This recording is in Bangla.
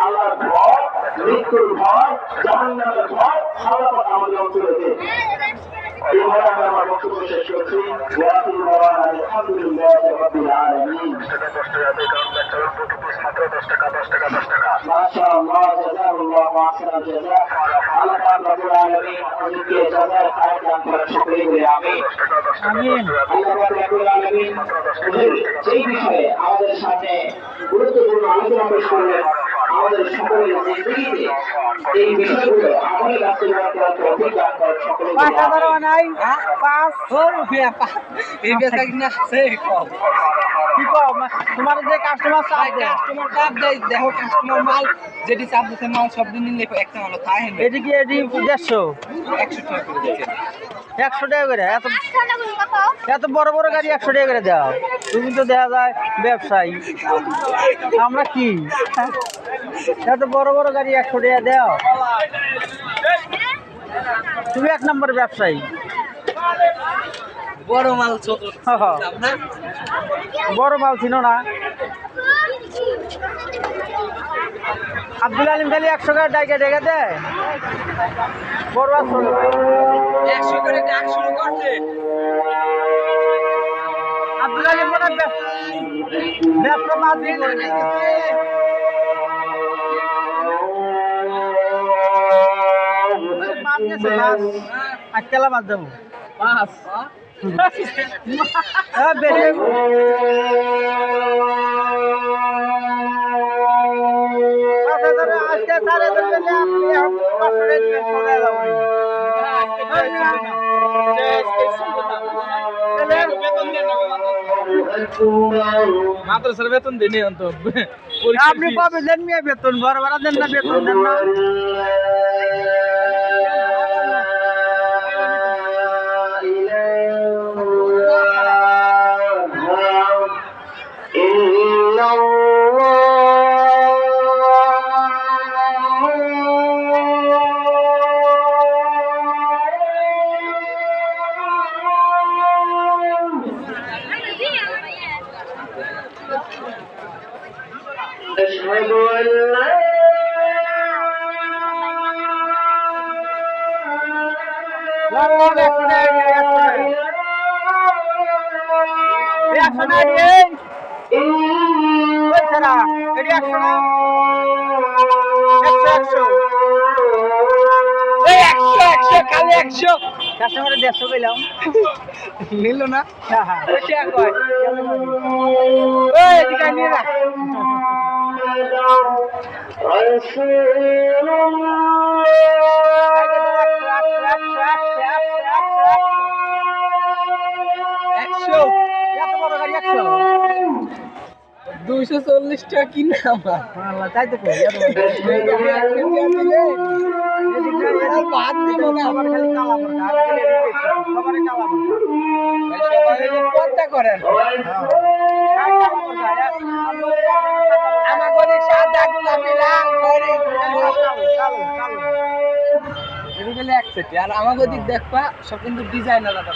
আল্লাহর ভয়, মৃত্যুর ভয়, জাহান্নামের ভয় আল্লাহ আমাদের অন্তরে দেন। এভাবে আমি আমার বক্তব্য শেষ করছি। আলহামদুলিল্লাহ রাব্বিল আলামিন। মাশাআল্লাহ, জাযাকাল্লাহু আহসানাল জাযা। আল্লাহ পাক রব্বুল আলামিন আমাদেরকে জাযায়ে খায়র দান করেন, সকলেই বলি আমিন। আমিন। আল্লাহ পাক রব্বুল আলামিন যেই বিষয়ে আমাদের সামনে গুরুত্বপূর্ণ আলোচনা পেশ করলেন, আমাদের সকলের জিন্দেগিতে এই বিষয়গুলো আমলে বাস্তবায়ন করার তৌফিক দান করেন, সকলেই বলি আমিন। তোমার যে কাস্টমার চাপ দেয়, দেখো কাস্টমার মাল যেটি চাপ দিতে মাল সব দিন নিলে একটা মাল থাকে না। এটি কি এটি 150 100 টাকা করে দিচ্ছেন। 100 টাকা করে এত বড় বড় গাড়ি 100 টাকা করে দাও। তুমি তো দেখা যায় ব্যবসায়ী, আমরা কি এত বড় বড় গাড়ি 100 টাকা দাও? তুমি 1 নম্বর ব্যবসায়ী। বড় মাল বড় মাল ছিল না। আব্দুল আলিম খালি 100 টাকা ডাইকা ডেকে দেয়। বড় 100 করে ডাক শুরু করছে। আব্দুল আলিম মনে ব্যবসা মাঝি করে গেছে। মাছ গেছে, মাছ আজকাল মাছ যাবো মাছ বেশি আজকে 4,500 মাদ্রাসার বেতন দিনে আপনি কবে দেন মিয়া বেতন? বড় বড় দেন না, বেতন দেন না। أشهد أن لا কাস্টমারে 150 পেলাম নিল না। $240 টাকা কিনা আমার তাই তো বাদ দিব না। আমার খালি পর্দা করেন। আমার সাদা গোলাপি লাল আর আমাকে দিক দেখবা সব কিন্তু ডিজাইন আলাদা।